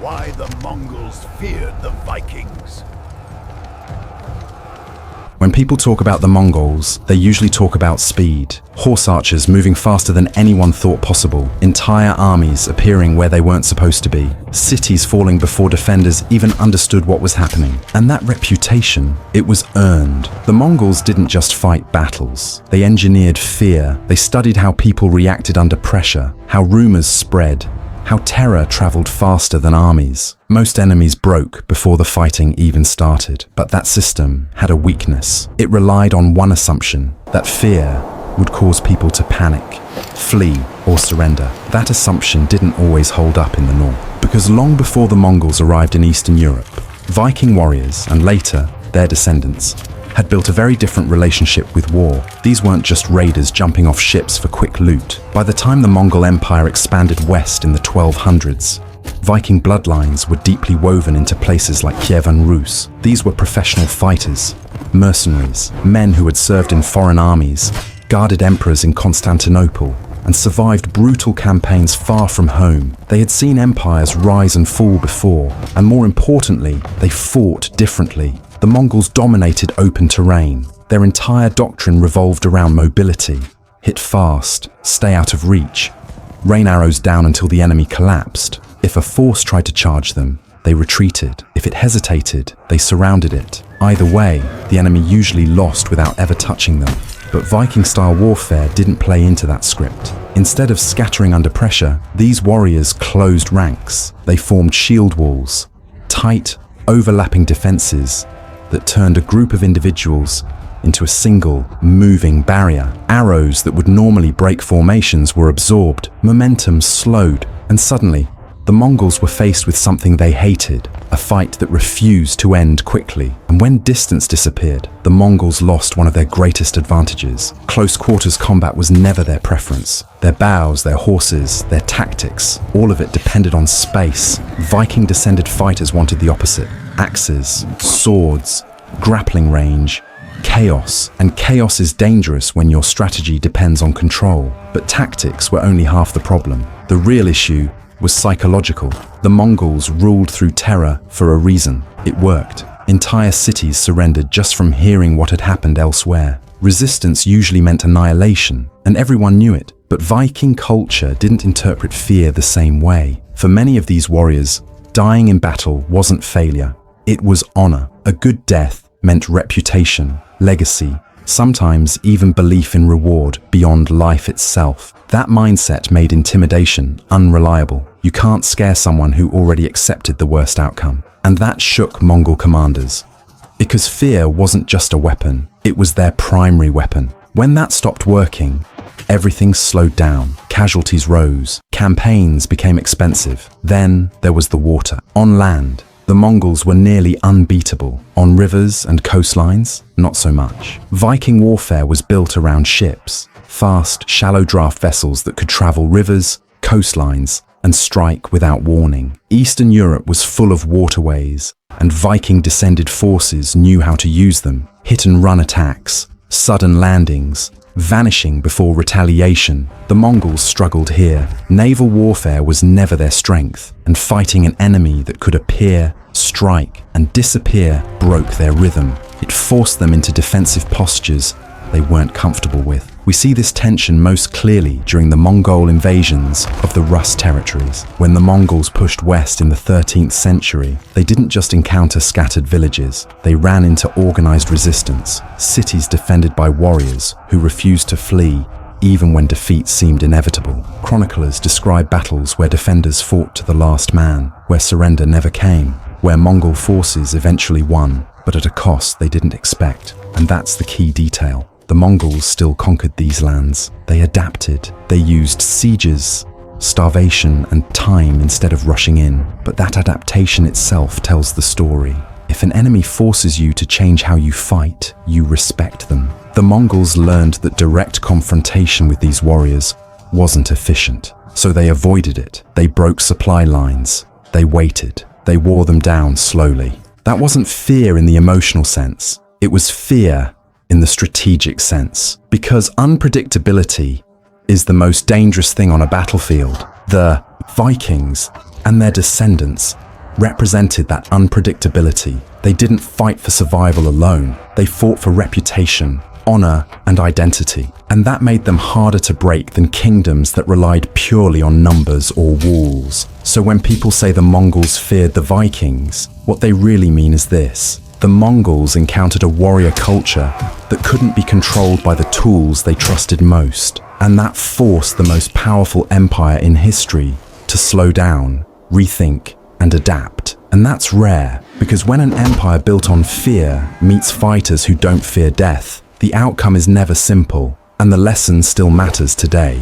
Why the Mongols feared the Vikings. When people talk about the Mongols, they usually talk about speed. Horse archers moving faster than anyone thought possible. Entire armies appearing where they weren't supposed to be. Cities falling before defenders even understood what was happening. And that reputation, it was earned. The Mongols didn't just fight battles. They engineered fear. They studied how people reacted under pressure, how rumors spread, how terror traveled faster than armies. Most enemies broke before the fighting even started, but that system had a weakness. It relied on one assumption, that fear would cause people to panic, flee, or surrender. That assumption didn't always hold up in the north, because long before the Mongols arrived in Eastern Europe, Viking warriors, and later their descendants, had built a very different relationship with war. These weren't just raiders jumping off ships for quick loot. By the time the Mongol Empire expanded west in the 1200s, Viking bloodlines were deeply woven into places like Kiev and Rus. These were professional fighters, mercenaries, men who had served in foreign armies, guarded emperors in Constantinople, and survived brutal campaigns far from home. They had seen empires rise and fall before, and more importantly, they fought differently. The Mongols dominated open terrain. Their entire doctrine revolved around mobility. Hit fast, stay out of reach, rain arrows down until the enemy collapsed. If a force tried to charge them, they retreated. If it hesitated, they surrounded it. Either way, the enemy usually lost without ever touching them. But Viking-style warfare didn't play into that script. Instead of scattering under pressure, these warriors closed ranks. They formed shield walls, tight, overlapping defenses that turned a group of individuals into a single, moving barrier. Arrows that would normally break formations were absorbed, momentum slowed, and suddenly, the Mongols were faced with something they hated, a fight that refused to end quickly. And when distance disappeared, the Mongols lost one of their greatest advantages. Close quarters combat was never their preference. Their bows, their horses, their tactics, all of it depended on space. Viking-descended fighters wanted the opposite. Axes, swords, grappling range, chaos. And chaos is dangerous when your strategy depends on control. But tactics were only half the problem. The real issue was psychological. The Mongols ruled through terror for a reason. It worked. Entire cities surrendered just from hearing what had happened elsewhere. Resistance usually meant annihilation, and everyone knew it. But Viking culture didn't interpret fear the same way. For many of these warriors, dying in battle wasn't failure. It was honor. A good death meant reputation, legacy, sometimes even belief in reward beyond life itself. That mindset made intimidation unreliable. You can't scare someone who already accepted the worst outcome. And that shook Mongol commanders. Because fear wasn't just a weapon, it was their primary weapon. When that stopped working, everything slowed down. Casualties rose. Campaigns became expensive. Then there was the water. On land, the Mongols were nearly unbeatable. On rivers and coastlines, not so much. Viking warfare was built around ships. Fast, shallow draft vessels that could travel rivers, coastlines, and strike without warning. Eastern Europe was full of waterways, and Viking-descended forces knew how to use them. Hit-and-run attacks, sudden landings, vanishing before retaliation. The Mongols struggled here. Naval warfare was never their strength, and fighting an enemy that could appear, strike, and disappear broke their rhythm. It forced them into defensive postures they weren't comfortable with. We see this tension most clearly during the Mongol invasions of the Rus territories. When the Mongols pushed west in the 13th century, they didn't just encounter scattered villages. They ran into organized resistance, cities defended by warriors who refused to flee even when defeat seemed inevitable. Chroniclers describe battles where defenders fought to the last man, where surrender never came, where Mongol forces eventually won, but at a cost they didn't expect. And that's the key detail. The Mongols still conquered these lands. They adapted. They used sieges, starvation, and time instead of rushing in. But that adaptation itself tells the story. If an enemy forces you to change how you fight, you respect them. The Mongols learned that direct confrontation with these warriors wasn't efficient, so they avoided it. They broke supply lines. They waited. They wore them down slowly. That wasn't fear in the emotional sense. It was fear in the strategic sense, because unpredictability is the most dangerous thing on a battlefield. The Vikings and their descendants represented that unpredictability. They didn't fight for survival alone. They fought for reputation, honor, and identity. And that made them harder to break than kingdoms that relied purely on numbers or walls. So when people say the Mongols feared the Vikings, what they really mean is this. The Mongols encountered a warrior culture that couldn't be controlled by the tools they trusted most. And that forced the most powerful empire in history to slow down, rethink, and adapt. And that's rare, because when an empire built on fear meets fighters who don't fear death, the outcome is never simple, and the lesson still matters today.